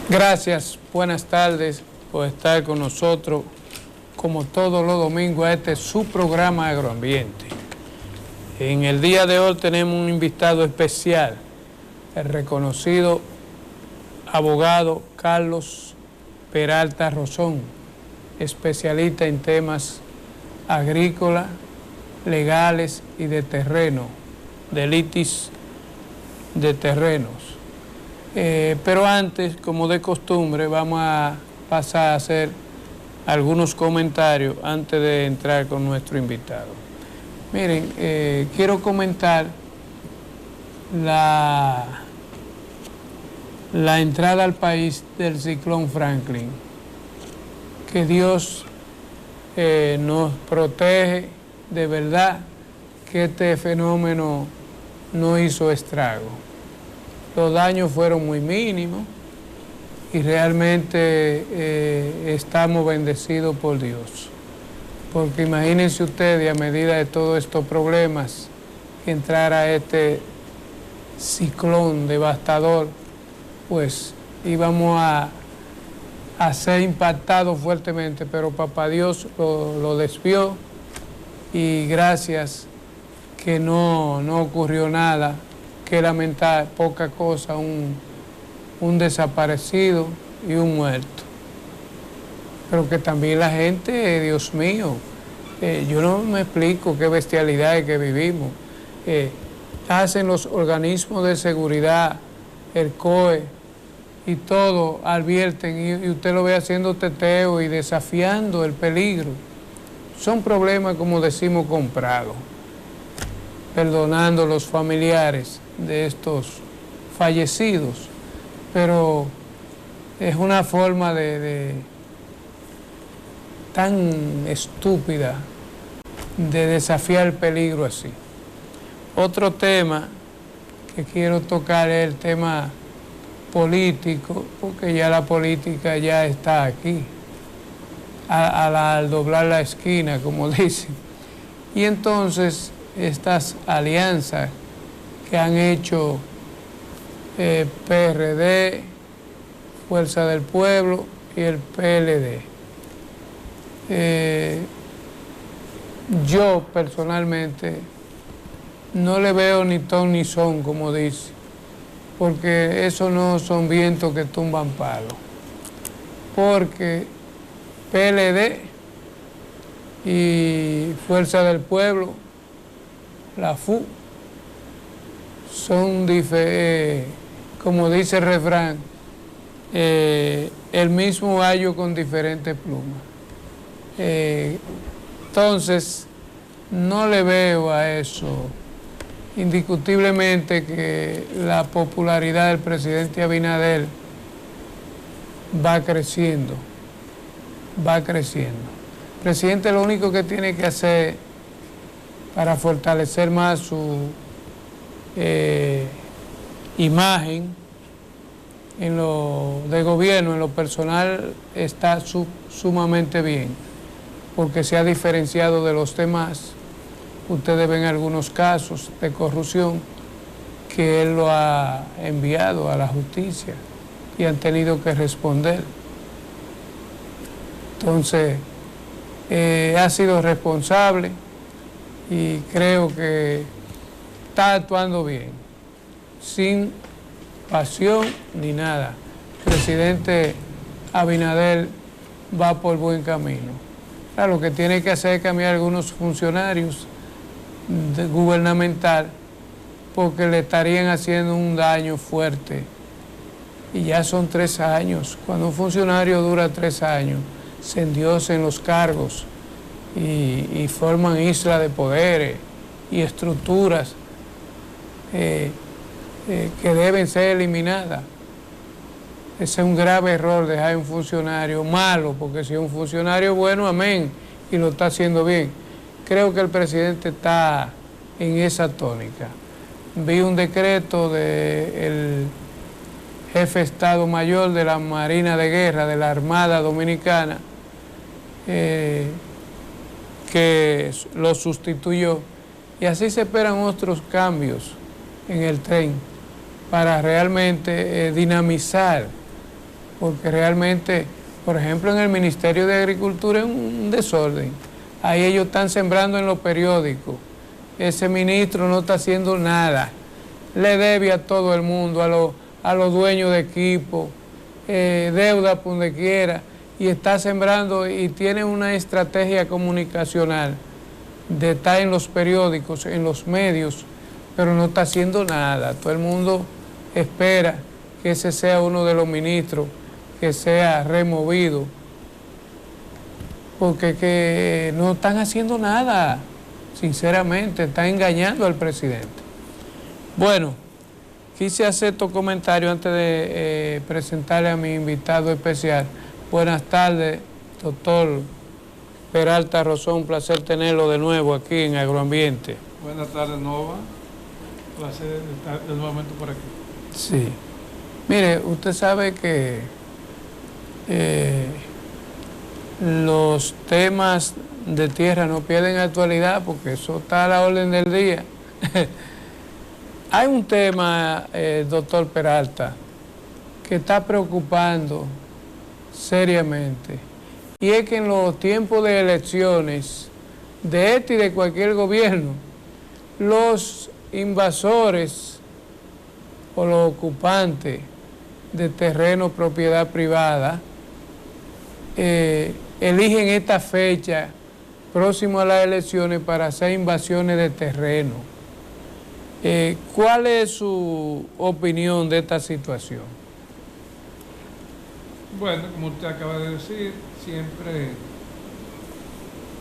Gracias, buenas tardes por estar con nosotros, como todos los domingos, a este es su programa Agroambiente. En el día de hoy tenemos un invitado especial, el reconocido abogado Carlos Peralta Rosón, especialista en temas agrícolas, legales y de terreno, de litis de terrenos. Pero antes, como de costumbre, vamos a pasar a hacer algunos comentarios antes de entrar con nuestro invitado. Miren, quiero comentar la entrada al país del ciclón Franklin. Que Dios nos protege, de verdad que este fenómeno no hizo estrago. Los daños fueron muy mínimos y realmente estamos bendecidos por Dios. Porque imagínense ustedes, a medida de todos estos problemas, que entrara este ciclón devastador, pues íbamos a ser impactados fuertemente, pero papá Dios lo desvió y gracias que no ocurrió nada, que lamentar, poca cosa, un desaparecido y un muerto. Pero que también la gente, Dios mío, yo no me explico qué bestialidad es que vivimos. Hacen los organismos de seguridad, el COE y todo, advierten y usted lo ve haciendo teteo y desafiando el peligro. Son problemas, como decimos, comprados, perdonando a los familiares de estos fallecidos, pero es una forma tan estúpida de desafiar el peligro así. Otro tema que quiero tocar es el tema político, porque ya la política ya está aquí, al doblar la esquina, como dicen. Y entonces estas alianzas que han hecho PRD, Fuerza del Pueblo y el PLD. Yo personalmente no le veo ni ton ni son, como dice, porque eso no son vientos que tumban palos. Porque PLD y Fuerza del Pueblo, la FU, son, como dice el refrán, el mismo gallo con diferentes plumas. Entonces, no le veo a eso. Indiscutiblemente que la popularidad del presidente Abinader va creciendo, va creciendo. El presidente lo único que tiene que hacer para fortalecer más su imagen en lo de gobierno, en lo personal, está sumamente bien, porque se ha diferenciado de los demás. Ustedes ven algunos casos de corrupción que él lo ha enviado a la justicia y han tenido que responder. Entonces, ha sido responsable y creo que está actuando bien, sin pasión ni nada. El presidente Abinader va por buen camino. Claro, lo que tiene que hacer es cambiar algunos funcionarios gubernamental, porque le estarían haciendo un daño fuerte. Y ya son 3 años. Cuando un funcionario dura 3 años, se endiosan los cargos y forman islas de poderes y estructuras que deben ser eliminadas. Ese es un grave error, dejar un funcionario malo, porque si es un funcionario bueno, amén, y lo está haciendo bien. Creo que el presidente está en esa tónica. Vi un decreto del jefe de Estado Mayor de la Marina de Guerra, de la Armada Dominicana, que lo sustituyó. Y así se esperan otros cambios en el tren para realmente dinamizar porque realmente, por ejemplo, en el Ministerio de Agricultura es un desorden. Ahí ellos están sembrando en los periódicos. Ese ministro no está haciendo nada. Le debe a todo el mundo, a los dueños de equipo, deuda por donde quiera, y está sembrando y tiene una estrategia comunicacional de estar en los periódicos, en los medios, pero no está haciendo nada. Todo el mundo espera que ese sea uno de los ministros que sea removido, porque que no están haciendo nada, sinceramente, están engañando al presidente. Bueno, quise hacer estos comentarios antes de presentarle a mi invitado especial. Buenas tardes, doctor Peralta Rosón, un placer tenerlo de nuevo aquí en Agroambiente. Buenas tardes, Nova. Un placer estar de nuevamente por aquí. Sí. Mire, usted sabe que los temas de tierra no pierden actualidad porque eso está a la orden del día. Hay un tema, doctor Peralta, que está preocupando seriamente, y es que en los tiempos de elecciones de este y de cualquier gobierno, los invasores o los ocupantes de terreno propiedad privada eligen esta fecha próximo a las elecciones para hacer invasiones de terreno. ¿Cuál es su opinión de esta situación? Bueno, como usted acaba de decir, siempre,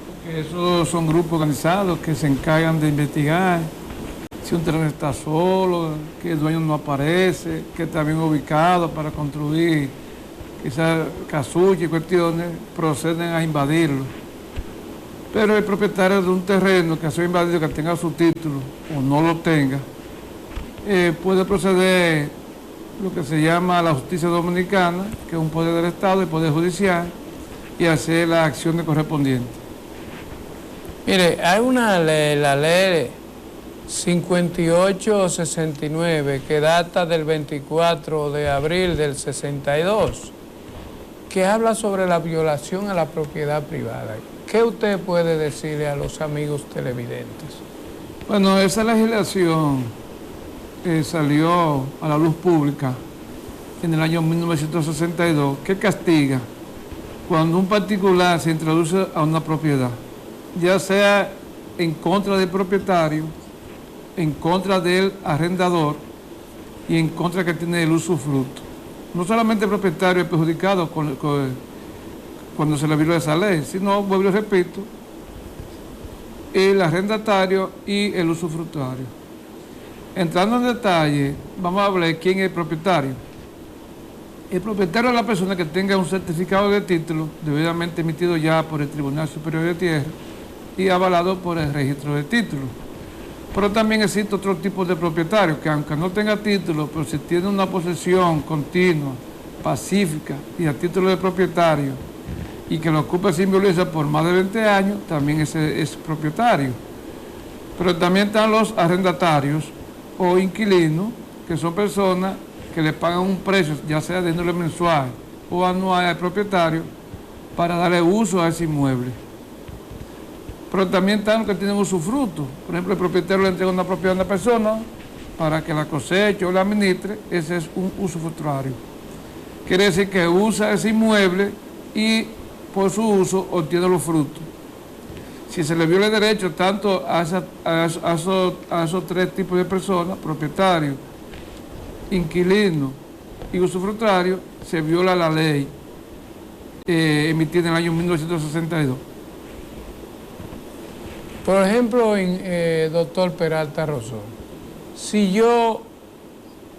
porque esos son grupos organizados que se encargan de investigar si un terreno está solo, que el dueño no aparece, que está bien ubicado para construir quizás casuchas y cuestiones, proceden a invadirlo. Pero el propietario de un terreno que ha sido invadido, que tenga su título o no lo tenga, puede proceder lo que se llama la justicia dominicana, que es un poder del Estado, el poder judicial, y hacer las acciones correspondientes. Mire, hay una ley, la ley 5869, que data del 24 de abril del 62, que habla sobre la violación a la propiedad privada. ¿Qué usted puede decirle a los amigos televidentes? Bueno, esa legislación salió a la luz pública en el año 1962, que castiga cuando un particular se introduce a una propiedad, ya sea en contra del propietario, en contra del arrendador y en contra que tiene el usufructo. No solamente el propietario es perjudicado cuando se le viola esa ley, sino, vuelvo y repito, el arrendatario y el usufructuario. Entrando en detalle, vamos a hablar de quién es el propietario. El propietario es la persona que tenga un certificado de título debidamente emitido ya por el Tribunal Superior de Tierra y avalado por el registro de títulos. Pero también existe otro tipo de propietario que, aunque no tenga título, pero si tiene una posesión continua, pacífica y a título de propietario y que lo ocupa sin violencia por más de 20 años, también es propietario. Pero también están los arrendatarios o inquilinos, que son personas que le pagan un precio, ya sea de índole mensual o anual al propietario, para darle uso a ese inmueble. Pero también están los que tienen usufructo. Por ejemplo, el propietario le entrega una propiedad a una persona para que la coseche o la administre, ese es un usufructuario. Quiere decir que usa ese inmueble y por su uso obtiene los frutos. Si se le viola el derecho tanto a esos tres tipos de personas, propietario, inquilino y usufructuario, se viola la ley emitida en el año 1962. Por ejemplo, doctor Peralta Rosón, si yo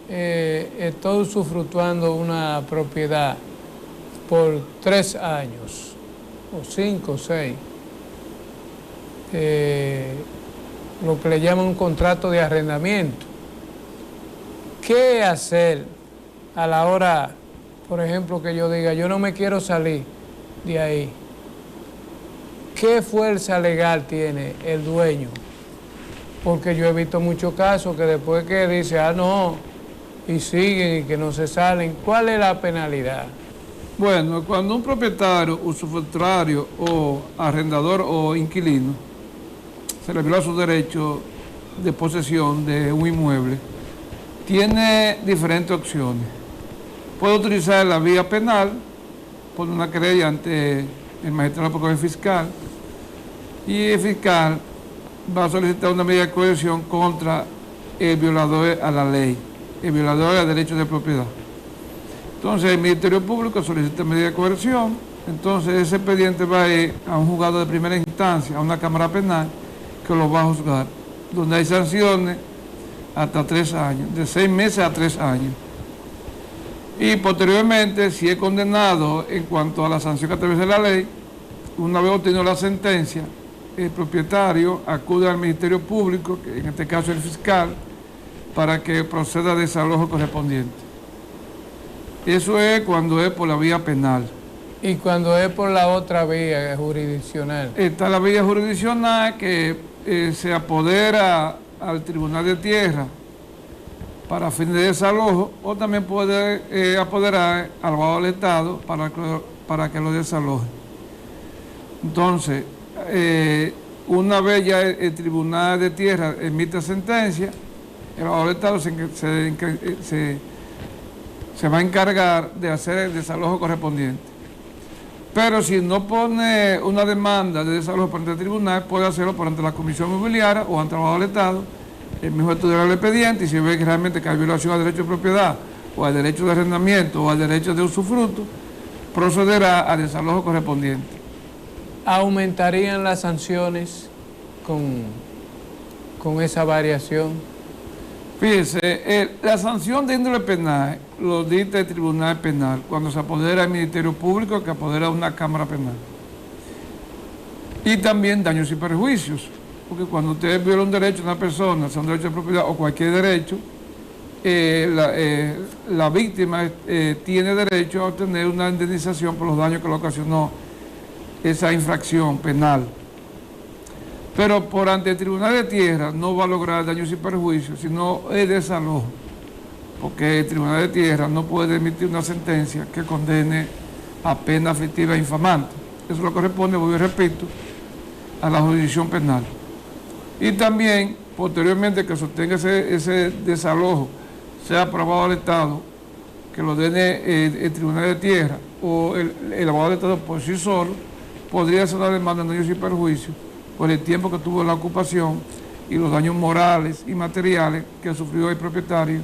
estoy usufructuando una propiedad por 3 años, o 5 o 6, lo que le llaman un contrato de arrendamiento, ¿qué hacer a la hora, por ejemplo, que yo diga, yo no me quiero salir de ahí? ¿Qué fuerza legal tiene el dueño? Porque yo he visto muchos casos que después que dice, no, y siguen y que no se salen, ¿cuál es la penalidad? Bueno, cuando un propietario, usufructuario o arrendador o inquilino se le viola su derecho de posesión de un inmueble, tiene diferentes opciones. Puede utilizar la vía penal, poner una querella ante el magistrado procurator fiscal, y el fiscal va a solicitar una medida de coerción contra el violador a la ley, el violador al derecho de propiedad. Entonces el Ministerio Público solicita medida de coerción, entonces ese expediente va a ir a un juzgado de primera instancia, a una cámara penal, que lo va a juzgar, donde hay sanciones hasta 3 años, de 6 meses a 3 años. Y posteriormente, si es condenado en cuanto a la sanción que establece la ley, una vez obtenido la sentencia, el propietario acude al Ministerio Público, que en este caso es el fiscal, para que proceda al desalojo correspondiente. Eso es cuando es por la vía penal. Y cuando es por la otra vía jurisdiccional. Está la vía jurisdiccional que se apodera al Tribunal de Tierra para fines de desalojo, o también puede apoderar al abogado del Estado para que lo desaloje. Entonces, una vez ya el Tribunal de Tierra emite sentencia, el abogado del Estado se va a encargar de hacer el desalojo correspondiente. Pero si no pone una demanda de desalojo por ante el tribunal, puede hacerlo por ante la Comisión Inmobiliaria o ante el abogado del Estado. El mismo estudiará el expediente y si ve que realmente hay violación al derecho de propiedad o al derecho de arrendamiento o al derecho de usufructo, procederá al desalojo correspondiente. ¿Aumentarían las sanciones con esa variación? Fíjese, la sanción de índole penal lo dicta el Tribunal Penal cuando se apodera el Ministerio Público, que apodera una Cámara Penal. Y también daños y perjuicios, porque cuando usted viola un derecho de una persona, sea un derecho de propiedad o cualquier derecho, la víctima tiene derecho a obtener una indemnización por los daños que le ocasionó esa infracción penal. Pero por ante el Tribunal de Tierra no va a lograr daños y perjuicios, sino el desalojo, porque el Tribunal de Tierra no puede emitir una sentencia que condene a pena aflictiva e infamante. Eso lo corresponde, vuelvo y repito, a la jurisdicción penal. Y también, posteriormente que sostenga ese desalojo, sea aprobado al Estado, que lo ordene el Tribunal de Tierra o el abogado del Estado por sí solo, podría hacer una demanda de daños y perjuicios por el tiempo que tuvo la ocupación y los daños morales y materiales que sufrió el propietario,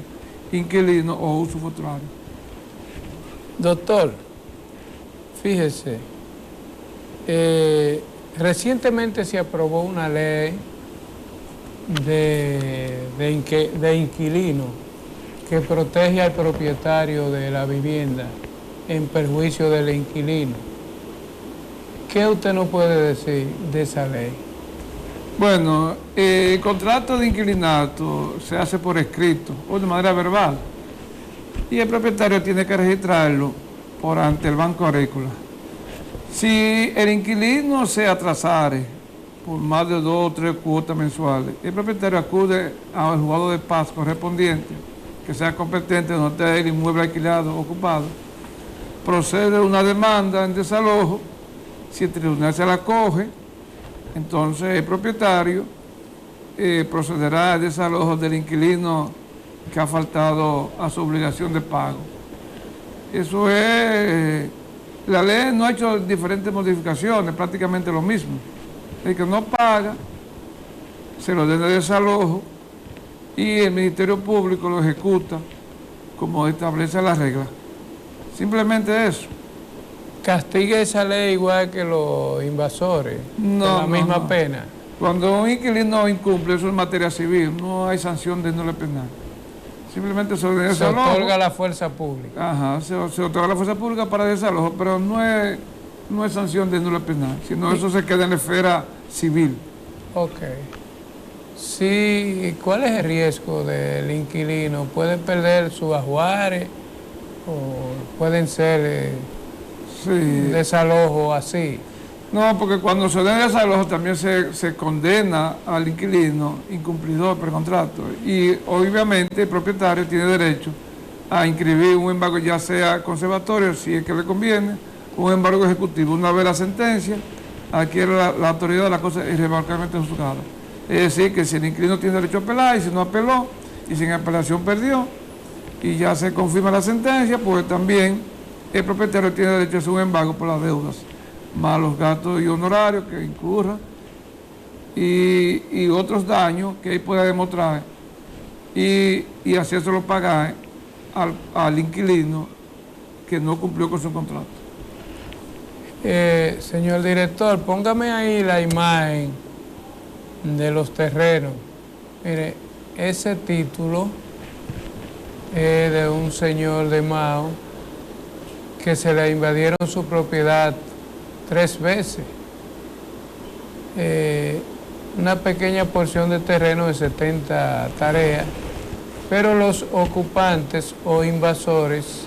inquilino o usufructuario. Doctor, fíjese, recientemente se aprobó una ley de inquilino que protege al propietario de la vivienda en perjuicio del inquilino. ¿Qué usted nos puede decir de esa ley? Bueno, el contrato de inquilinato se hace por escrito o de manera verbal y el propietario tiene que registrarlo por ante el Banco Agrícola. Si el inquilino se atrasare por más de 2 o 3 cuotas mensuales, el propietario acude al juzgado de paz correspondiente, que sea competente donde esté el inmueble alquilado ocupado, procede una demanda en desalojo. Si el tribunal se la acoge, entonces el propietario procederá al desalojo del inquilino que ha faltado a su obligación de pago. Eso es, la ley no ha hecho diferentes modificaciones, prácticamente lo mismo. El que no paga, se lo ordena de desalojo y el Ministerio Público lo ejecuta como establece la regla. Simplemente eso. ¿Castiga esa ley igual que los invasores? No, con la misma no. pena. Cuando un inquilino incumple, eso es materia civil, no hay sanción de índole penal. Simplemente se ordena desalojo. Se otorga la fuerza pública. Ajá, se otorga la fuerza pública para desalojo, pero no es sanción de índole penal, sino eso se queda en la esfera civil. Ok. Sí, ¿cuál es el riesgo del inquilino? ¿Pueden perder sus ajuares o pueden ser desalojos así? No, porque cuando se ordena desalojo también se condena al inquilino incumplidor por contrato y obviamente el propietario tiene derecho a inscribir un embargo, ya sea conservatorio, si es que le conviene, o un embargo ejecutivo. Una vez la sentencia, adquiere la autoridad de la cosa irrevocablemente juzgada. Es decir, que si el inquilino tiene derecho a apelar, y si no apeló, y si en apelación perdió, y ya se confirma la sentencia, pues también el propietario tiene derecho a hacer un embargo por las deudas, más los gastos y honorarios que incurra, y otros daños que él pueda demostrar, y hacérselo pagar al inquilino que no cumplió con su contrato. Señor director, póngame ahí la imagen de los terrenos. Mire, ese título es de un señor de Mao que se le invadieron su propiedad 3 veces. Una pequeña porción de terreno de 70 tareas, pero los ocupantes o invasores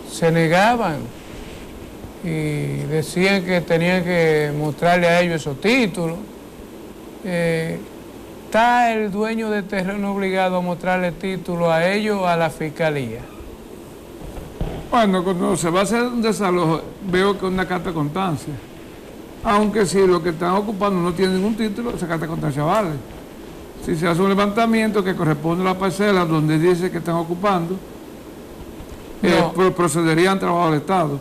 se negaban y decían que tenían que mostrarle a ellos esos títulos. ¿Está el dueño del terreno obligado a mostrarle título a ellos o a la fiscalía? Bueno, cuando se va a hacer un desalojo, veo que es una carta de constancia. Aunque si lo que están ocupando no tiene ningún título, esa carta de constancia vale. Si se hace un levantamiento que corresponde a la parcela donde dice que están ocupando, procedería ante el abogado del Estado.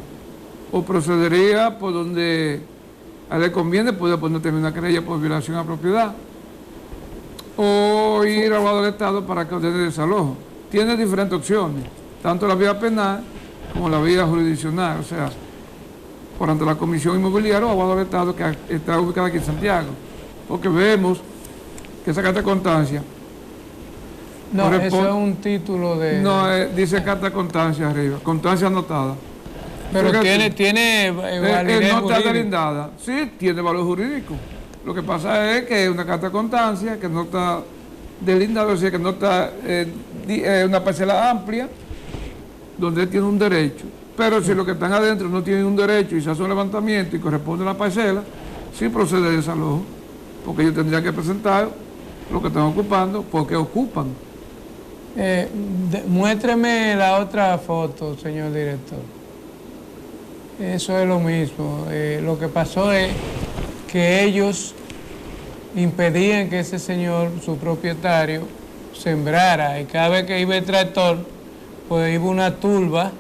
O procedería por donde a él le conviene, puede poner también una querella por violación a propiedad. O ir al abogado del Estado para que ordene el desalojo. Tiene diferentes opciones, tanto la vía penal como la vía jurisdiccional, o sea, por ante la Comisión Inmobiliaria o abogado del Estado que está ubicada aquí en Santiago. Porque vemos que esa carta de constancia... No, eso es un título de... No, dice carta de constancia arriba, constancia anotada. Pero tiene validez no está jurídica. delindada. Sí, tiene valor jurídico. Lo que pasa es que es una carta de constancia que no está delindada, o sea, que no está una parcela amplia donde él tiene un derecho. Pero si los que están adentro no tienen un derecho y se hace un levantamiento y corresponde a la parcela, sí procede el desalojo, porque ellos tendrían que presentar lo que están ocupando, porque ocupan. Muéstreme la otra foto, señor director. Eso es lo mismo. Lo que pasó es que ellos impedían que ese señor, su propietario, sembrara. Y cada vez que iba el tractor, pues iba una turba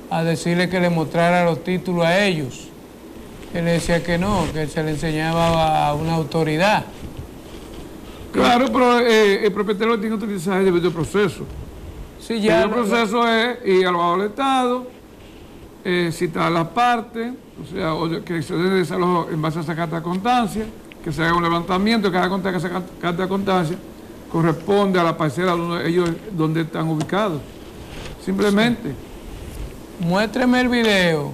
a decirle que le mostrara los títulos a ellos. Él le decía que no, que se le enseñaba a una autoridad. Claro, pero el propietario tiene que utilizar el debido proceso. Sí, ya el proceso es ir al abogado del Estado, citar las partes, o sea, que se dé desalojo en base a esa carta de constancia, que se haga un levantamiento, que haga cuenta que esa carta de constancia corresponde a la parcela donde están ubicados. Simplemente. Sí. Muéstreme el video.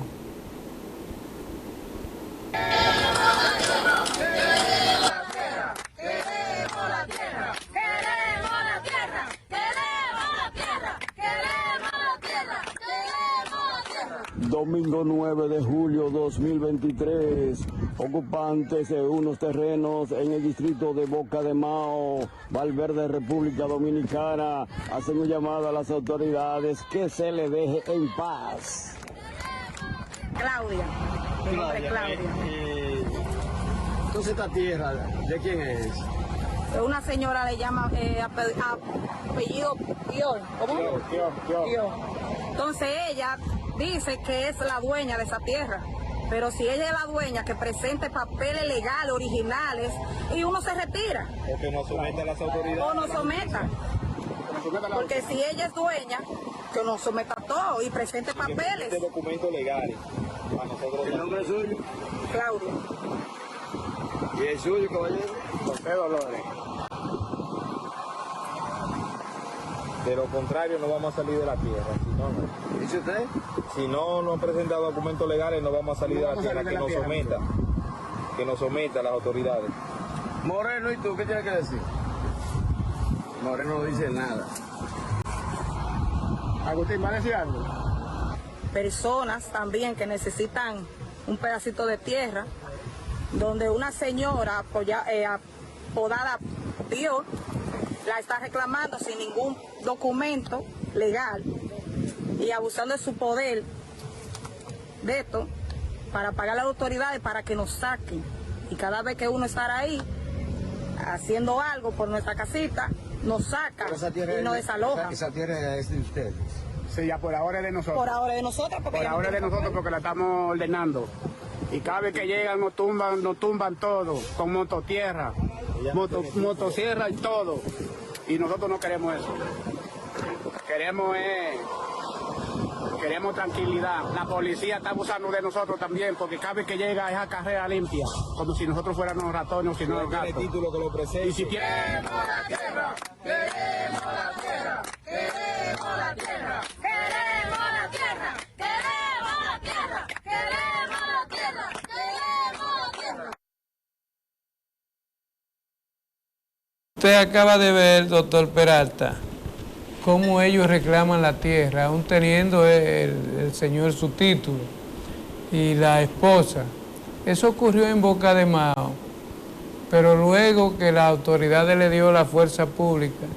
Domingo 9 de julio 2023, ocupantes de unos terrenos en el distrito de Boca de Mao, Valverde, República Dominicana, hacen un llamado a las autoridades que se le deje en paz. Claudia, mi nombre es Claudia. Entonces esta tierra, ¿de quién es? Una señora le llama apellido Pior. ¿Cómo? Pior. Entonces ella dice que es la dueña de esa tierra, pero si ella es la dueña, que presente papeles legales, originales, y uno se retira. O que nos someta a las autoridades. O nos someta. Porque si ella es dueña, que nos someta a todo y presente papeles. De documentos legales. A nosotros. ¿El nombre es suyo? Claudia. ¿Y el suyo, caballero? José Dolores. De lo contrario, no vamos a salir de la tierra. Si no, no. ¿Dice usted? Si no presenta documentos legales, no vamos a salir de la tierra. Que nos someta. Que nos someta a las autoridades. Moreno, ¿y tú qué tienes que decir? Moreno no dice nada. Agustín, ¿va a decir algo? Personas también que necesitan un pedacito de tierra, donde una señora apodada Pío la está reclamando sin ningún documento legal y abusando de su poder de esto para pagar a las autoridades para que nos saquen. Y cada vez que uno estará ahí haciendo algo por nuestra casita, nos saca y nos desaloja. Esa tierra es de ustedes. Sí, ya por ahora es de nosotros. Por ahora es de nosotros. Por ahora es de nosotros porque la estamos ordenando. Y cada vez que llegan nos tumban todo, con mototierra, motosierra y todo. Y nosotros no queremos eso. Queremos tranquilidad. La policía está abusando de nosotros también, porque cada vez que llega es a carrera limpia, como si nosotros fuéramos ratones o si no gatos. Título que lo presenta. Y si tiene... ¡Queremos la tierra! ¡Queremos la tierra! ¡Queremos la tierra! ¡Queremos la tierra! ¡Queremos la tierra! ¡Queremos la tierra! ¡Queremos la tierra! Usted acaba de ver, doctor Peralta, cómo ellos reclaman la tierra, aún teniendo el señor su título y la esposa. Eso ocurrió en Boca de Mao, pero luego que las autoridades le dio la fuerza pública,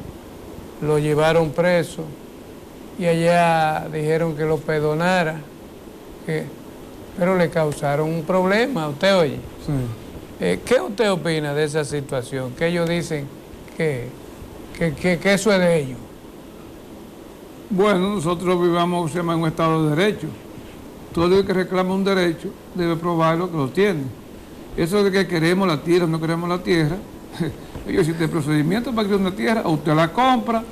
lo llevaron preso y allá dijeron que lo perdonara, pero le causaron un problema, ¿usted oye? Sí. ¿Qué usted opina de esa situación? Que ellos dicen que eso es de ellos. Bueno, nosotros vivamos, se llama, en un Estado de Derecho. Todo el que reclama un derecho debe probarlo que lo tiene. Eso de que queremos la tierra, no queremos la tierra, ellos existe procedimiento para crear una tierra, o usted la compra,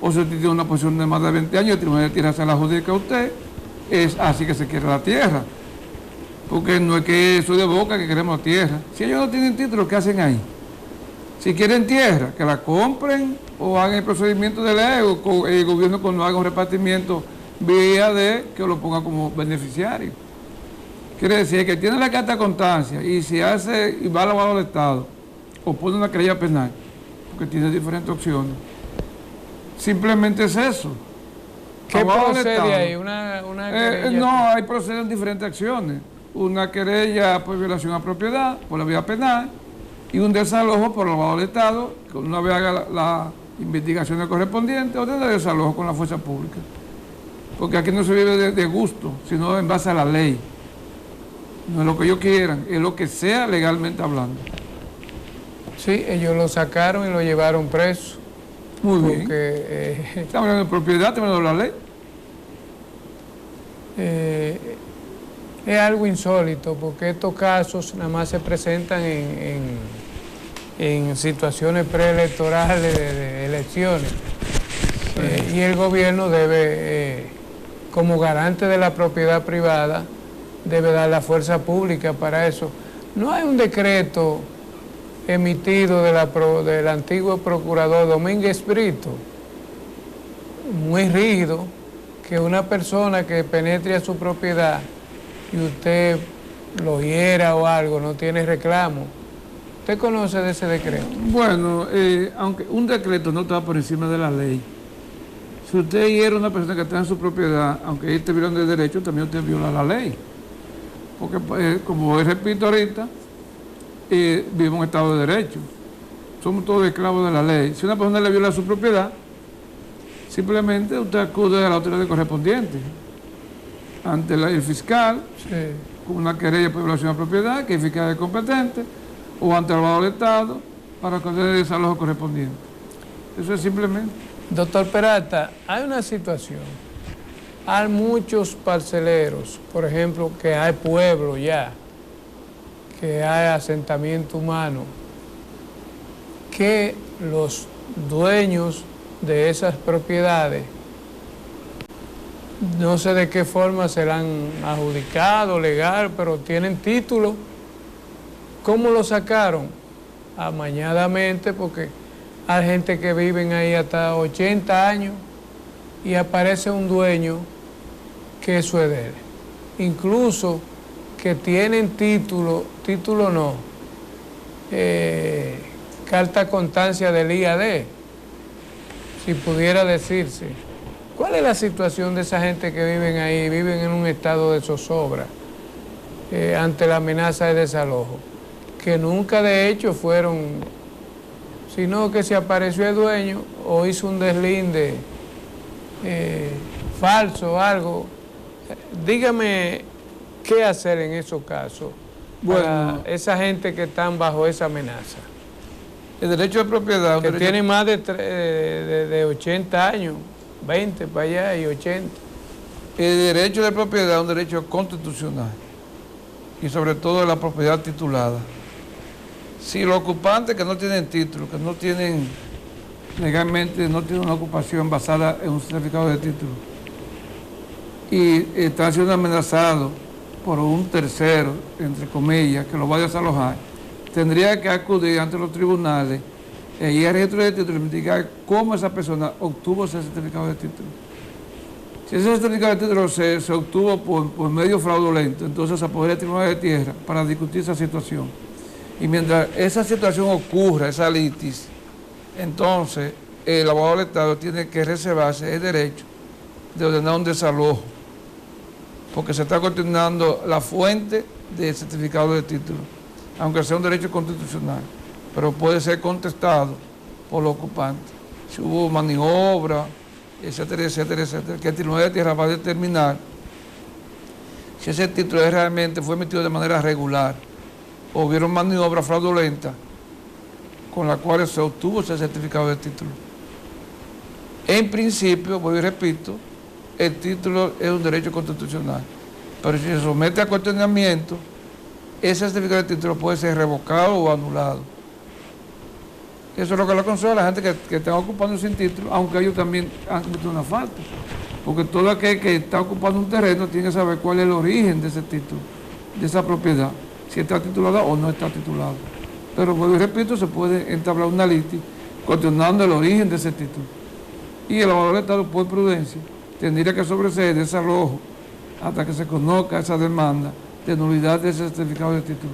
o si usted tiene una posición de más de 20 años, el tribunal de tierra se la adjudica a usted, es así que se quiere la tierra. Porque no es que eso de boca que queremos la tierra. Si ellos no tienen título, ¿qué hacen ahí? Si quieren tierra, que la compren o hagan el procedimiento de ley, o el gobierno cuando haga un repartimiento vía de que lo ponga como beneficiario. Quiere decir que tiene la carta de constancia y si hace y va al abogado del Estado o pone una querella penal, porque tiene diferentes opciones. Simplemente es eso. ¿Qué Abogado del procede Estado. ahí? Una querella. No, hay proceden diferentes acciones. Una querella por violación a propiedad, por la vía penal, y un desalojo por el abogado del Estado, que una vez haga la investigación correspondiente, o de desalojo con la fuerza pública. Porque aquí no se vive de gusto, sino en base a la ley. No es lo que ellos quieran, es lo que sea legalmente hablando. Sí, ellos lo sacaron y lo llevaron preso. Muy bien. Porque Estamos hablando de propiedad, estamos hablando de la ley. es algo insólito, porque estos casos nada más se presentan en situaciones preelectorales de elecciones. Y el gobierno debe, como garante de la propiedad privada, debe dar la fuerza pública para eso. No hay un decreto emitido del antiguo procurador Domínguez Brito, muy rígido, que una persona que penetre a su propiedad y usted lo hiera o algo, no tiene reclamo. ¿Usted conoce de ese decreto? Bueno, aunque un decreto no está por encima de la ley. Si usted hiere a una persona que está en su propiedad, aunque él esté violando el derecho, también usted viola la ley. Porque, como repito ahorita, vivimos en un Estado de Derecho. Somos todos esclavos de la ley. Si una persona le viola su propiedad, simplemente usted acude a la autoridad correspondiente. Ante el fiscal, con una querella por violación de propiedad, que el fiscal es competente, o ante el abogado del Estado, para conceder el desalojo correspondiente. Eso es simplemente. Doctor Peralta, hay una situación. Hay muchos parceleros, por ejemplo, que hay pueblo ya, que hay asentamiento humano, que los dueños de esas propiedades, no sé de qué forma se la han adjudicado, legal, pero tienen título. ¿Cómo lo sacaron? Amañadamente, porque hay gente que viven ahí hasta 80 años y aparece un dueño que eso es de él. Incluso que tienen título no, carta constancia del IAD, si pudiera decirse. ¿Cuál es la situación de esa gente que viven ahí, viven en un estado de zozobra ante la amenaza de desalojo? Que nunca de hecho fueron, sino que se apareció el dueño o hizo un deslinde falso o algo, dígame qué hacer en esos casos para esa gente que están bajo esa amenaza. El derecho de propiedad... Que tiene más de 80 años, 20 para allá y 80. El derecho de propiedad es un derecho constitucional y sobre todo la propiedad titulada. Si los ocupantes que no tienen título, que no tienen legalmente, no tienen una ocupación basada en un certificado de título y están siendo amenazados por un tercero, entre comillas, que los vaya a desalojar, tendría que acudir ante los tribunales e ir al registro de título y investigar cómo esa persona obtuvo ese certificado de título. Si ese certificado de título se obtuvo por medio fraudulento, entonces se apodera el Tribunal de Tierra para discutir esa situación. Y mientras esa situación ocurra, esa litis, entonces el abogado del Estado tiene que reservarse el derecho de ordenar un desalojo, porque se está cuestionando la fuente del certificado de título, aunque sea un derecho constitucional, pero puede ser contestado por los ocupantes. Si hubo maniobra, etcétera, etcétera, etcétera, que el Tribunal de Tierra va a determinar si ese título realmente fue emitido de manera regular o hubieron maniobras fraudulentas con las cuales se obtuvo ese certificado de título. En principio, vuelvo y repito, el título es un derecho constitucional, pero si se somete a cuestionamiento, ese certificado de título puede ser revocado o anulado. Eso es lo que le aconsejo a la gente que está ocupando sin título, aunque ellos también han cometido una falta, porque todo aquel que está ocupando un terreno tiene que saber cuál es el origen de ese título, de esa propiedad, si está titulada o no está titulada. Pero, vuelvo y repito, se puede entablar una litis cuestionando el origen de ese título. Y el abogado del Estado, por prudencia, tendría que sobreseer de desalojo hasta que se conozca esa demanda de nulidad de ese certificado de título.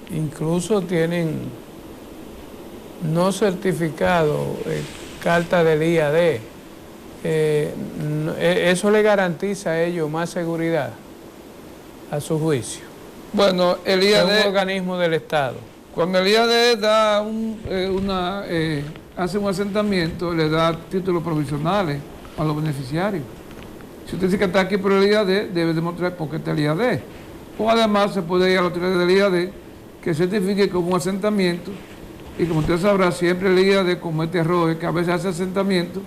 Incluso tienen no certificado, carta del IAD. ¿Eso le garantiza a ellos más seguridad a su juicio? Bueno, el IAD es un organismo del Estado. Cuando el IAD da hace un asentamiento, le da títulos provisionales a los beneficiarios. Si usted dice que está aquí por el IAD, debe demostrar por qué está el IAD. O además se puede ir a la autoridad del IAD que certifique como un asentamiento, y como usted sabrá, siempre el IAD comete errores, que a veces hace asentamiento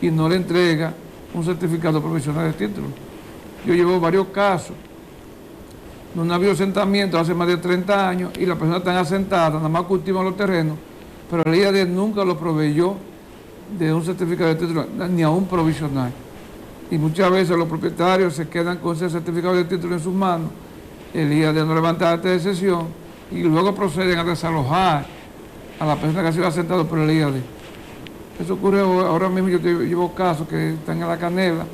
y no le entrega un certificado provisional de título. Yo llevo varios casos, no ha habido asentamiento hace más de 30 años y las personas están asentadas, nada más cultivan los terrenos, pero el IAD nunca lo proveyó de un certificado de título, ni a un provisional. Y muchas veces los propietarios se quedan con ese certificado de título en sus manos, el IAD no levanta acta de cesión y luego proceden a desalojar a la persona que ha sido asentada por el IAD. Eso ocurre ahora mismo. Yo llevo casos que están en La Canela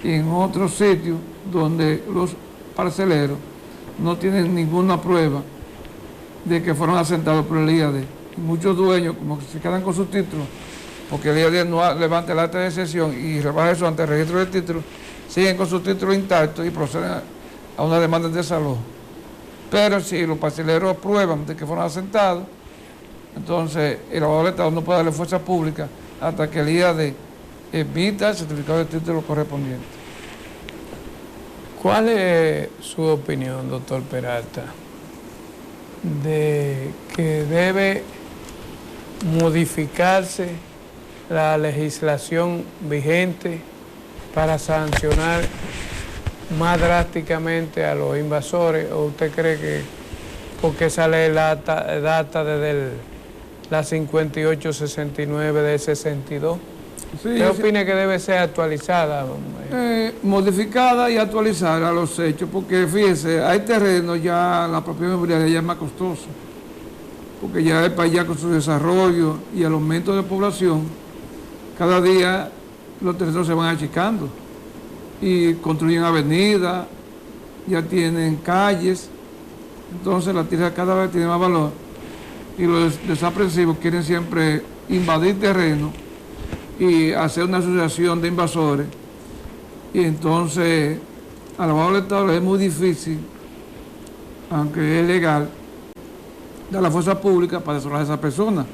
y en otros sitios donde los parceleros no tienen ninguna prueba de que fueron asentados por el IAD. Y muchos dueños, como que se quedan con sus títulos, porque el IAD no levanta el acta de cesión y rebaja eso ante el registro de títulos, siguen con sus títulos intactos y proceden a una demanda de desalojo. Pero si los parceleros prueban de que fueron asentados, entonces el abogado del Estado no puede darle fuerza pública hasta que el IAD emita el certificado de título correspondiente. ¿Cuál es su opinión, doctor Peralta, de que debe modificarse la legislación vigente para sancionar más drásticamente a los invasores? ¿O usted cree que porque esa ley data desde la 5869 del 62? Sí, ¿qué opina que debe ser actualizada? Modificada y actualizada a los hechos, porque fíjese, hay terrenos ya, la propiedad inmobiliaria ya es más costosa, porque ya el país ya con su desarrollo y el aumento de población, cada día los terrenos se van achicando y construyen avenidas, ya tienen calles, entonces la tierra cada vez tiene más valor y los desaprensivos quieren siempre invadir terreno y hacer una asociación de invasores, y entonces al abogado del Estado es muy difícil, aunque es legal, dar la fuerza pública para desalojar a esa persona.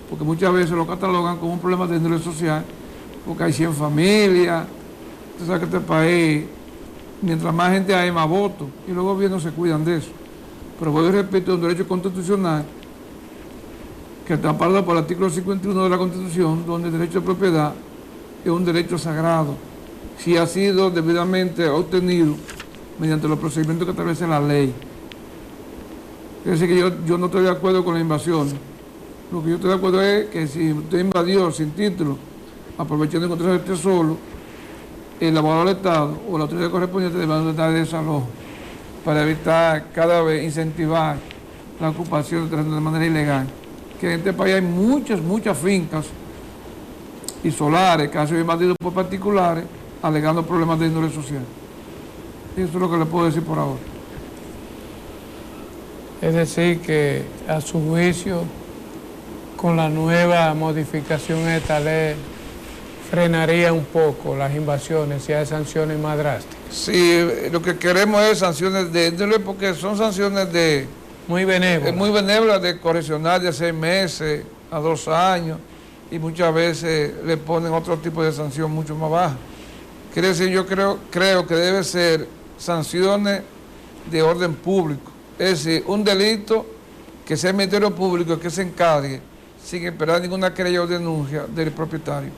porque muchas veces lo catalogan como un problema de índole social, porque hay 100 familias. Usted sabe que este país, mientras más gente hay, más votos, y los gobiernos se cuidan de eso. Pero voy a repetir, un derecho constitucional que está amparado por el artículo 51 de la Constitución, donde el derecho de propiedad es un derecho sagrado, si ha sido debidamente obtenido mediante los procedimientos que establece la ley. Es decir, que yo no estoy de acuerdo con la invasión. Lo que yo estoy de acuerdo es que si usted invadió sin título, aprovechando de encontrarse usted solo, el abogado del Estado o la autoridad correspondiente deben dar de desalojo para evitar cada vez incentivar la ocupación de terrenos de manera ilegal. Que en este país hay muchas fincas y solares que han sido invadidos por particulares alegando problemas de índole social. Eso es lo que le puedo decir por ahora. Es decir, que a su juicio, con la nueva modificación de esta ley, frenaría un poco las invasiones y hay sanciones más drásticas. Sí, lo que queremos es sanciones de índole, porque son sanciones de... Muy benévolas. Muy benévolas, de correccional de 6 meses a 2 años, y muchas veces le ponen otro tipo de sanción mucho más baja. Quiere decir, yo creo que debe ser sanciones de orden público, es decir, un delito que sea el Ministerio Público que se encargue, sin esperar ninguna querella o denuncia del propietario,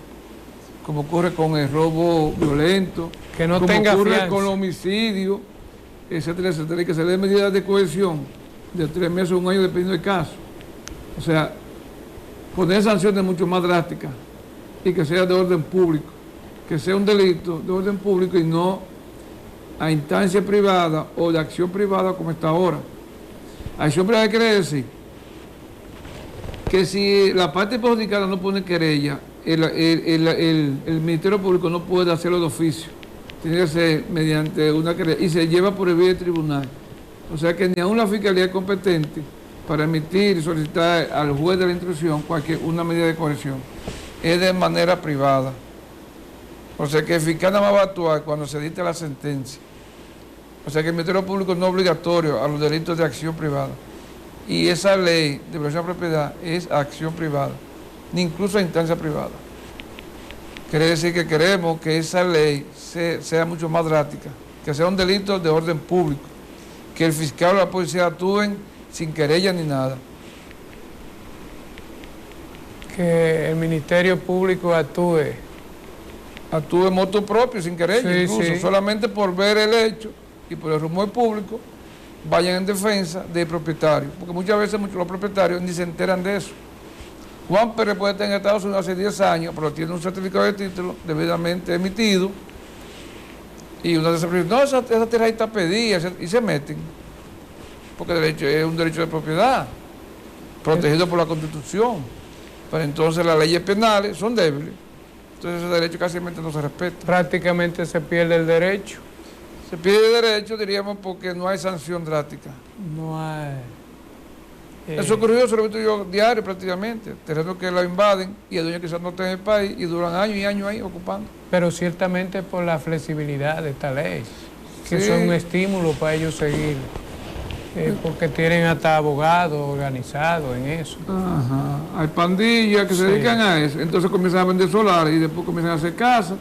como ocurre con el robo violento, que no como tenga ocurre fianza, con el homicidio, etcétera, etcétera, y que se den medidas de cohesión de 3 meses o 1 año dependiendo del caso. O sea, poner sanciones mucho más drásticas y que sea de orden público, que sea un delito de orden público y no a instancia privada o de acción privada como está ahora. Acción privada quiere decir que si la parte perjudicada no pone querella, el Ministerio Público no puede hacerlo de oficio, tiene que ser mediante una querella y se lleva por el vía del tribunal. O sea que ni aún la Fiscalía es competente para emitir y solicitar al juez de la instrucción una medida de coerción. Es de manera privada. O sea que el fiscal nada más va a actuar cuando se dicte la sentencia. O sea que el Ministerio Público no es obligatorio a los delitos de acción privada. Y esa ley de protección de propiedad es acción privada, ni incluso a instancia privada. Quiere decir que queremos que esa ley sea mucho más drástica, que sea un delito de orden público, que el fiscal o la policía actúen sin querella ni nada. Que el Ministerio Público actúe en motu propio, sin querella, sí, incluso, sí, solamente por ver el hecho y por el rumor público, vayan en defensa del propietario, porque muchas veces los propietarios ni se enteran de eso. Juan Pérez puede estar en Estados Unidos hace 10 años, pero tiene un certificado de título debidamente emitido, y una de esas personas, no, esa tierra ahí está pedida, y se meten, porque el derecho es un derecho de propiedad, protegido por la Constitución, pero entonces las leyes penales son débiles, entonces ese derecho casi no se respeta. Prácticamente se pierde el derecho. Se pierde el derecho, diríamos, porque no hay sanción drástica. No hay. Eso ocurrió, se lo he visto yo diario prácticamente, terrenos que la invaden y el dueño quizás no está en el país y duran años y años ahí ocupando. Pero ciertamente por la flexibilidad de esta ley, que sí, son un estímulo para ellos seguir, porque tienen hasta abogados organizados en eso. Ajá. Hay pandillas que se dedican a eso, entonces comienzan a vender solares y después comienzan a hacer casas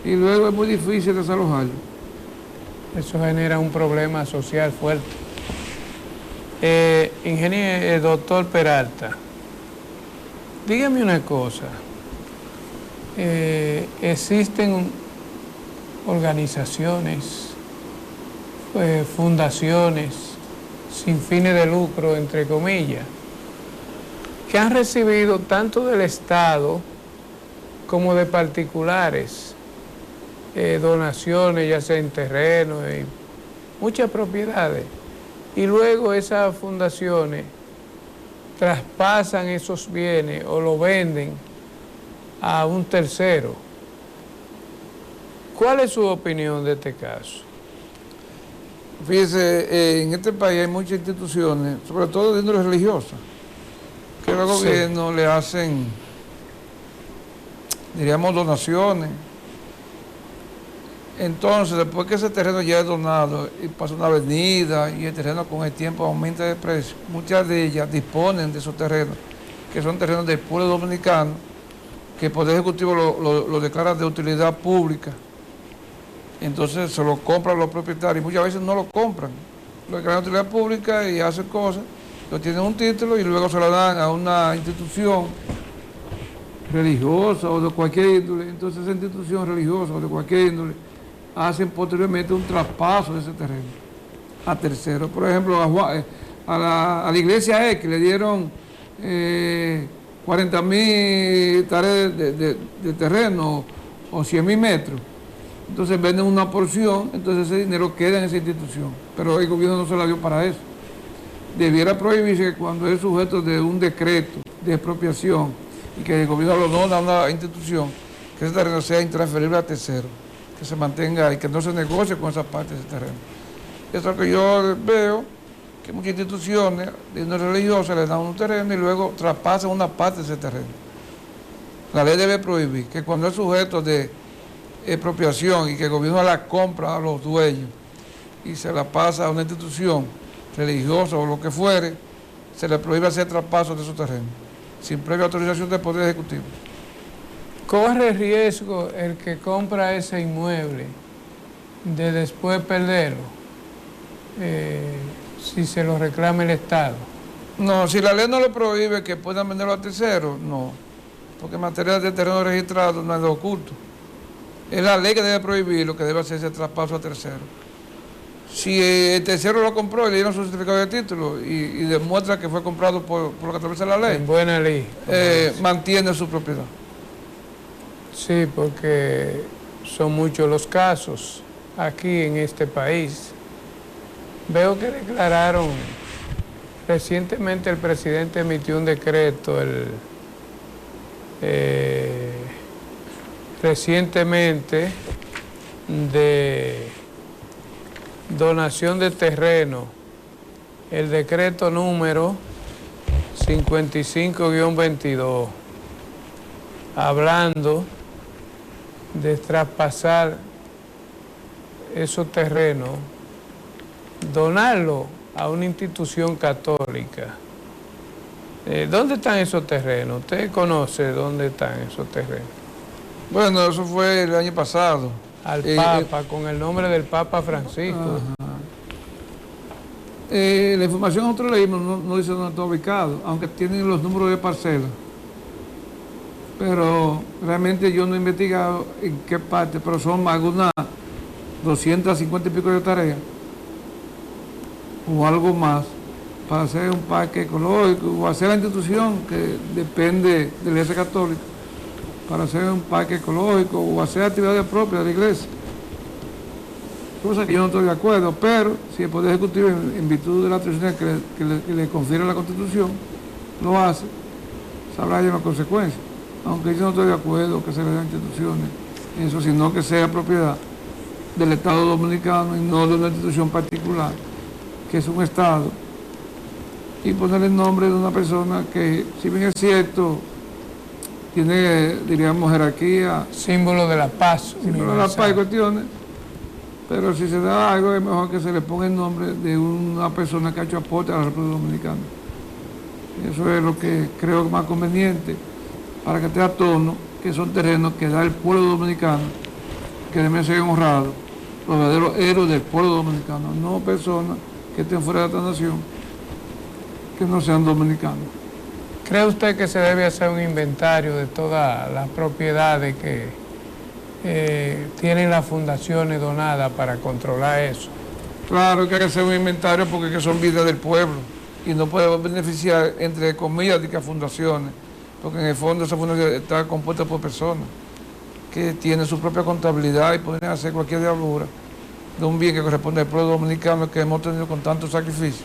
y luego es muy difícil desalojarlo. Eso genera un problema social fuerte. Ingeniero doctor Peralta, dígame una cosa. Existen organizaciones, fundaciones sin fines de lucro, entre comillas, que han recibido tanto del Estado como de particulares donaciones, ya sea en terrenos y muchas propiedades, y luego esas fundaciones traspasan esos bienes o lo venden a un tercero. ¿Cuál es su opinión de este caso? Fíjese, en este país hay muchas instituciones, sobre todo de índole religiosa, que los gobiernos le hacen, diríamos, donaciones. Entonces, después que ese terreno ya es donado y pasa una avenida y el terreno con el tiempo aumenta de precio, muchas de ellas disponen de esos terrenos que son terrenos del pueblo dominicano, que el Poder Ejecutivo lo declara de utilidad pública. Entonces se lo compran los propietarios, y muchas veces no lo compran. Lo declaran de utilidad pública y hacen cosas, lo tienen un título y luego se lo dan a una institución religiosa o de cualquier índole. Entonces esa institución religiosa o de cualquier índole hacen posteriormente un traspaso de ese terreno a terceros. Por ejemplo, a la iglesia X le dieron 40.000 tareas de terreno o 100.000 metros. Entonces venden una porción, entonces ese dinero queda en esa institución. Pero el gobierno no se la dio para eso. Debiera prohibirse que cuando es sujeto de un decreto de expropiación y que el gobierno lo dona a una institución, que ese terreno sea intransferible a tercero, que se mantenga y que no se negocie con esa parte de ese terreno. Eso es lo que yo veo, que muchas instituciones de no religiosas le dan un terreno y luego traspasan una parte de ese terreno. La ley debe prohibir que cuando es sujeto de expropiación y que el gobierno la compra a los dueños y se la pasa a una institución religiosa o lo que fuere, se le prohíbe hacer traspasos de esos terrenos, sin previa autorización del Poder Ejecutivo. ¿Corre riesgo el que compra ese inmueble de después perderlo si se lo reclama el Estado? No, si la ley no le prohíbe que puedan venderlo a terceros, no, porque en materia de terreno registrado no hay de oculto. Es la ley que debe prohibirlo, que debe hacerse el traspaso a tercero. Si el tercero lo compró y le dieron su certificado de título y demuestra que fue comprado por lo que atraviesa la ley, en buena ley, mantiene su propiedad. Sí, porque son muchos los casos aquí en este país. Veo que declararon, recientemente el presidente emitió un decreto, recientemente, de donación de terreno, el decreto número 55-22, hablando de traspasar esos terrenos, donarlo a una institución católica. ¿Dónde están esos terrenos? ¿Usted conoce dónde están esos terrenos? Bueno, eso fue el año pasado. Al Papa, con el nombre del Papa Francisco. La información que nosotros leímos no dice dónde está ubicado, aunque tienen los números de parcelas. Pero realmente yo no he investigado en qué parte, pero son algunas 250 y pico de tareas o algo más para hacer un parque ecológico o hacer la institución que depende de la Iglesia Católica, para hacer un parque ecológico o hacer actividades propias de la iglesia. Cosa que yo no estoy de acuerdo, pero si el Poder Ejecutivo, en virtud de la atribución que le confiere la Constitución, lo hace, sabrá ya las consecuencias. Aunque yo no estoy de acuerdo que se le den instituciones, eso, sino que sea propiedad del Estado Dominicano y no de una institución particular, que es un Estado, y ponerle el nombre de una persona que, si bien es cierto, tiene, diríamos, jerarquía. Símbolo de la paz. Símbolo de la paz y cuestiones, pero si se da algo es mejor que se le ponga el nombre de una persona que ha hecho aporte a la República Dominicana. Eso es lo que creo más conveniente para que esté a tono, que son terrenos que da el pueblo dominicano, que deben ser honrados, los verdaderos héroes del pueblo dominicano, no personas que estén fuera de esta nación, que no sean dominicanos. ¿Cree usted que se debe hacer un inventario de todas las propiedades que tienen las fundaciones donadas para controlar eso? Claro que hay que hacer un inventario porque son vidas del pueblo y no puede beneficiar, entre comillas, de que fundaciones, porque en el fondo esa fundación está compuesta por personas que tienen su propia contabilidad y pueden hacer cualquier diablura de un bien que corresponde al pueblo dominicano que hemos tenido con tanto sacrificio,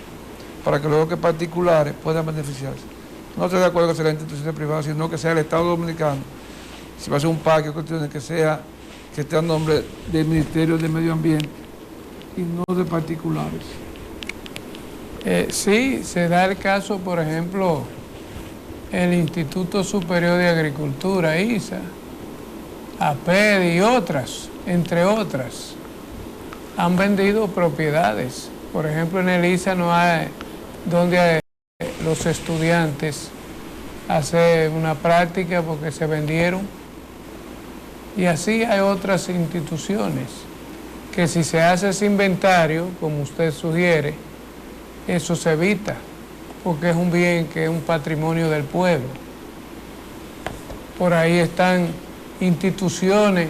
para que luego que particulares puedan beneficiarse. No estoy de acuerdo que sea la institución privada, sino que sea el Estado Dominicano. Si va a ser un parque, cuestiones que esté a nombre del Ministerio de Medio Ambiente y no de particulares. Sí, se da el caso, por ejemplo, el Instituto Superior de Agricultura, ISA, APED y otras, entre otras, han vendido propiedades. Por ejemplo, en el ISA no hay donde los estudiantes hacer una práctica porque se vendieron. Y así hay otras instituciones que si se hace ese inventario, como usted sugiere, eso se evita, porque es un bien que es un patrimonio del pueblo. Por ahí están instituciones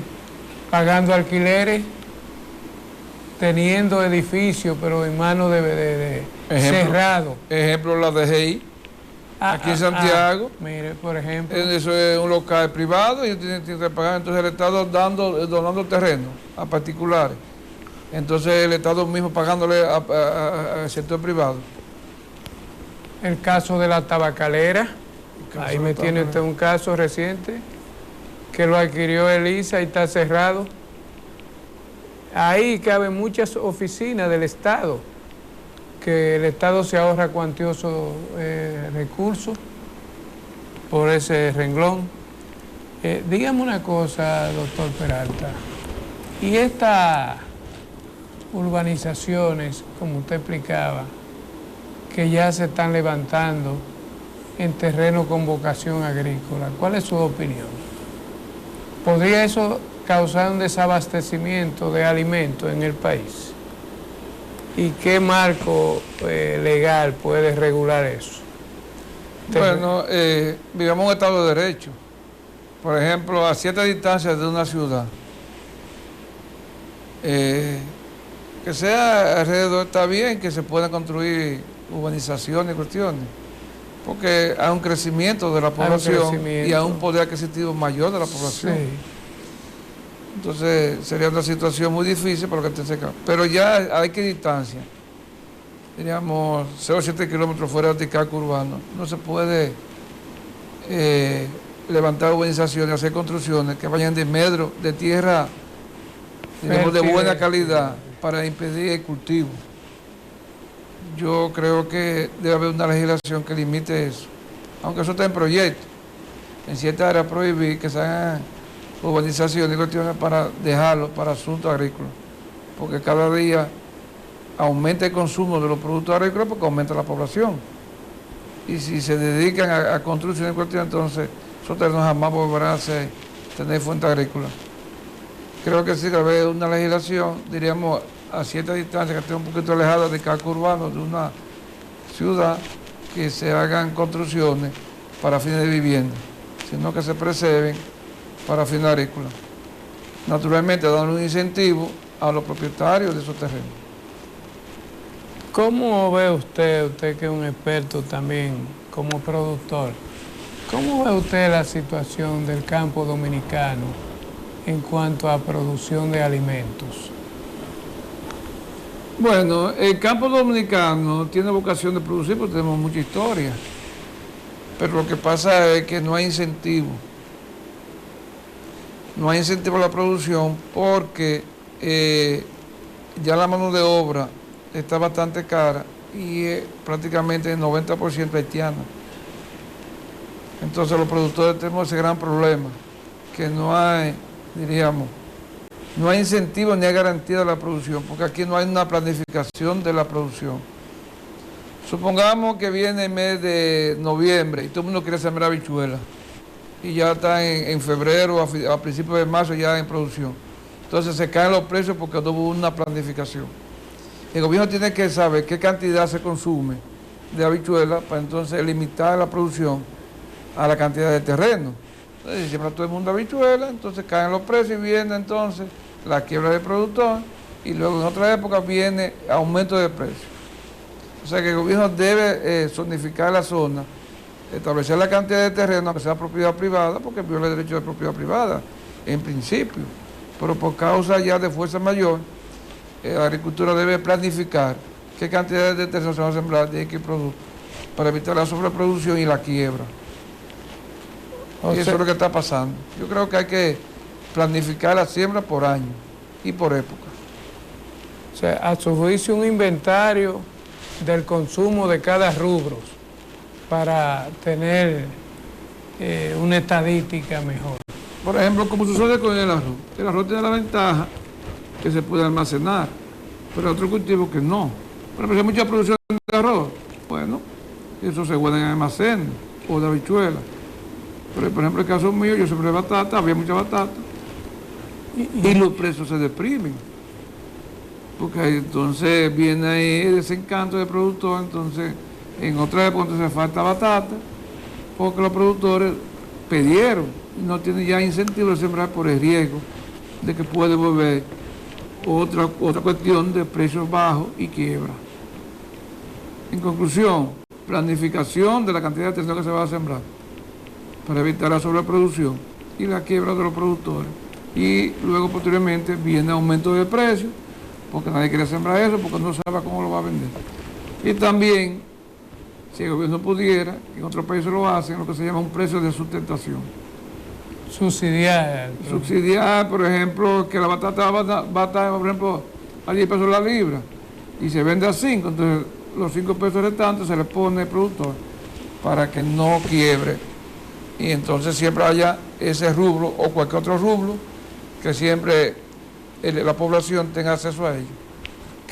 pagando alquileres, teniendo edificios, pero en manos de cerrado. Ejemplo, la DGI, aquí en Santiago. Mire, por ejemplo. Eso es un local privado y tiene que pagar. Entonces el Estado donando terreno a particulares. Entonces el Estado mismo pagándole al sector privado. El caso de la tabacalera, ahí me tiene usted un caso reciente, que lo adquirió Elisa y está cerrado. Ahí caben muchas oficinas del Estado, que el Estado se ahorra cuantiosos recursos por ese renglón. Dígame una cosa, doctor Peralta, y estas urbanizaciones, como usted explicaba, que ya se están levantando en terreno con vocación agrícola, ¿cuál es su opinión? ¿Podría eso causar un desabastecimiento de alimentos en el país? ¿Y qué marco legal puede regular eso? Bueno, vivamos un Estado de Derecho. Por ejemplo, a ciertas distancias de una ciudad, que sea alrededor, está bien que se puedan construir urbanizaciones y cuestiones, porque hay un crecimiento de la población y hay un poder adquisitivo mayor de la población. Sí. Entonces sería una situación muy difícil para que esté cerca. Pero ya hay que distancia, diríamos 0,7 kilómetros fuera del casco urbano, no se puede levantar urbanizaciones, hacer construcciones que vayan de metro, de tierra, digamos, de buena calidad para impedir el cultivo. Yo creo que debe haber una legislación que limite eso, aunque eso está en proyecto, en ciertas áreas prohibir que se hagan urbanizaciones y cuestiones para dejarlo para asuntos agrícolas, porque cada día aumenta el consumo de los productos agrícolas porque aumenta la población, y si se dedican a construcciones y cuestiones, entonces esos terrenos jamás volverán a tener fuente agrícola. Creo que sí, a través de una legislación, diríamos, a cierta distancia que esté un poquito alejada del casco urbano de una ciudad, que se hagan construcciones para fines de vivienda, sino que se preserven para fines agrícolas. Naturalmente, dando un incentivo a los propietarios de esos terrenos. ¿Cómo ve usted que es un experto también como productor, cómo ve usted la situación del campo dominicano en cuanto a producción de alimentos? Bueno, el campo dominicano tiene vocación de producir porque tenemos mucha historia, pero lo que pasa es que no hay incentivo. No hay incentivo a la producción porque ya la mano de obra está bastante cara y prácticamente el 90% haitiana. Entonces los productores tenemos ese gran problema, que no hay, diríamos, no hay incentivo ni hay garantía de la producción, porque aquí no hay una planificación de la producción. Supongamos que viene el mes de noviembre y todo el mundo quiere sembrar habichuelas y ya está en febrero, a principios de marzo ya en producción. Entonces se caen los precios porque no hubo una planificación. El gobierno tiene que saber qué cantidad se consume de habichuelas para entonces limitar la producción a la cantidad de terreno. Entonces, si siembra todo el mundo habichuelas, entonces caen los precios y viene entonces la quiebra del productor y luego en otra época viene aumento de precios. O sea que el gobierno debe zonificar la zona, establecer la cantidad de terreno que sea propiedad privada, porque viola el derecho de propiedad privada, en principio. Pero por causa ya de fuerza mayor, la agricultura debe planificar qué cantidad de terreno se va a sembrar de qué producto, para evitar la sobreproducción y la quiebra. Y eso es lo que está pasando. Yo creo que hay que planificar la siembra por año y por época. O sea, a su juicio, un inventario del consumo de cada rubro para tener una estadística mejor. Por ejemplo, como sucede con el arroz tiene la ventaja que se puede almacenar, pero hay otros cultivos que no. Por ejemplo, si hay mucha producción de arroz, bueno, eso se guarda en almacén o de habichuela. Pero, por ejemplo, en el caso mío, yo sembré batata, había mucha batata, y los precios se deprimen. Porque entonces viene ahí el desencanto del productor, entonces en otra época entonces falta batata, porque los productores pidieron, no tienen ya incentivo de sembrar por el riesgo de que puede volver otra cuestión de precios bajos y quiebra. En conclusión, planificación de la cantidad de terreno que se va a sembrar para evitar la sobreproducción y la quiebra de los productores. Y luego posteriormente viene aumento de precios, porque nadie quiere sembrar eso, porque no sabe cómo lo va a vender. Y también, si el gobierno pudiera, en otros países lo hacen, lo que se llama un precio de sustentación. Subsidiar, por ejemplo, que la batata va a estar, por ejemplo, a 10 pesos la libra, y se vende a 5, entonces los 5 pesos restantes se le pone al productor para que no quiebre, y entonces siempre haya ese rublo o cualquier otro rublo que siempre la población tenga acceso a ello.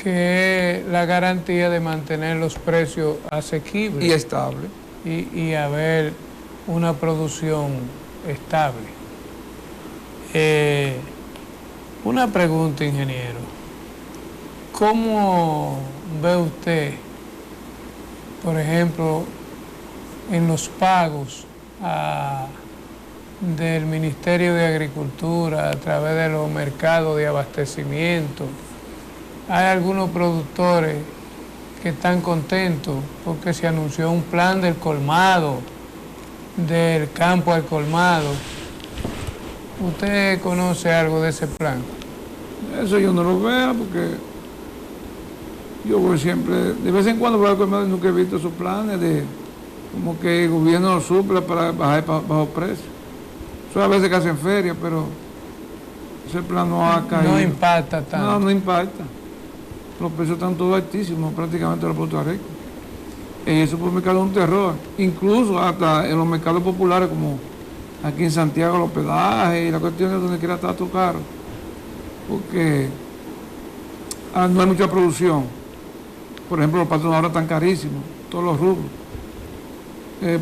Que es la garantía de mantener los precios asequibles. Y estable. Y haber una producción estable. Una pregunta, ingeniero. ¿Cómo ve usted, por ejemplo, en los pagos del Ministerio de Agricultura a través de los mercados de abastecimiento? Hay algunos productores que están contentos porque se anunció un plan del colmado, del campo al colmado. ¿Usted conoce algo de ese plan? Eso yo no lo veo porque yo voy siempre, de vez en cuando voy al colmado y nunca he visto esos planes de como que el gobierno suple para bajar bajo precio. Eso a veces que hacen feria, pero ese plan no ha caído. No impacta tanto. No impacta. Los precios están todos altísimos, prácticamente en los Puerto Rico. En el supermercado es un terror. Incluso hasta en los mercados populares, como aquí en Santiago, los pedajes y la cuestión de donde quiera estar todo caro. Porque no hay mucha producción. Por ejemplo, los patrones ahora están carísimos, todos los rubros.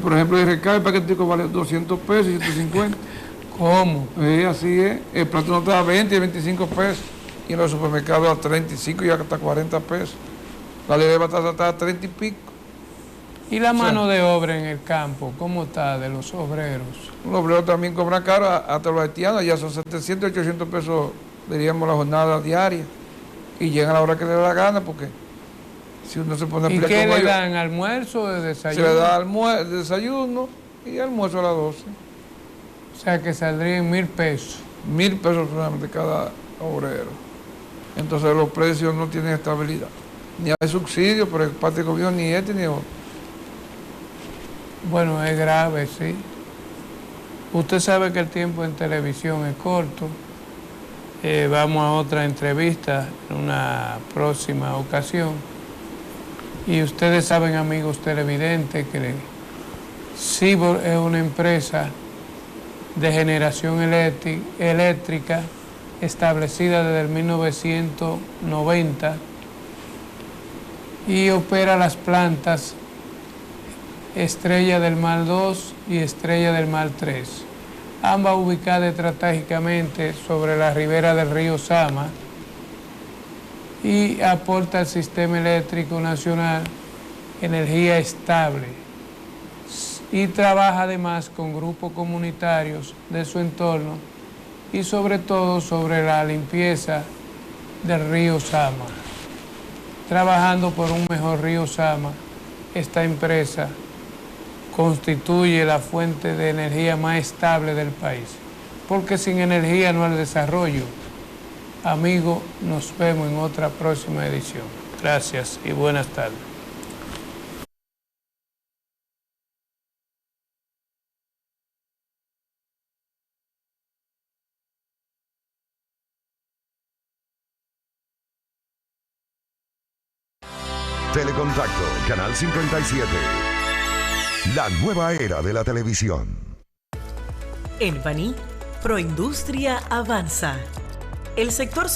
Por ejemplo, el recado, el paquetico vale 200 pesos y 150. ¿Cómo? Así es. El plátano está a 20 y 25 pesos. Y en los supermercados a 35 y hasta 40 pesos. La libra de batata está a 30 y pico. ¿Y la mano de obra en el campo? ¿Cómo está de los obreros? Los obreros también cobran caro, hasta los haitianos, ya son 700 y 800 pesos, diríamos, la jornada diaria. Y llegan a la hora que le da la gana, porque si uno se pone a pelear con ellos... ¿Y qué le dan? ¿Almuerzo o de desayuno? Se le da desayuno y almuerzo a las 12. O sea que saldrían 1,000 pesos. 1,000 pesos solamente cada obrero. Entonces los precios no tienen estabilidad. Ni hay subsidios por parte del gobierno, ni este ni otro. Bueno, es grave, sí. Usted sabe que el tiempo en televisión es corto. Vamos a otra entrevista en una próxima ocasión. Y ustedes saben, amigos televidentes, que Cibor es una empresa de generación eléctrica establecida desde el 1990 y opera las plantas Estrella del Mar 2 y Estrella del Mar 3, ambas ubicadas estratégicamente sobre la ribera del río Sama, y aporta al sistema eléctrico nacional energía estable y trabaja además con grupos comunitarios de su entorno y sobre todo sobre la limpieza del río Sama. Trabajando por un mejor río Sama, esta empresa constituye la fuente de energía más estable del país, porque sin energía no hay desarrollo. Amigos, nos vemos en otra próxima edición. Gracias y buenas tardes. Telecontacto, Canal 57. La nueva era de la televisión. En Baní, Proindustria avanza. El sector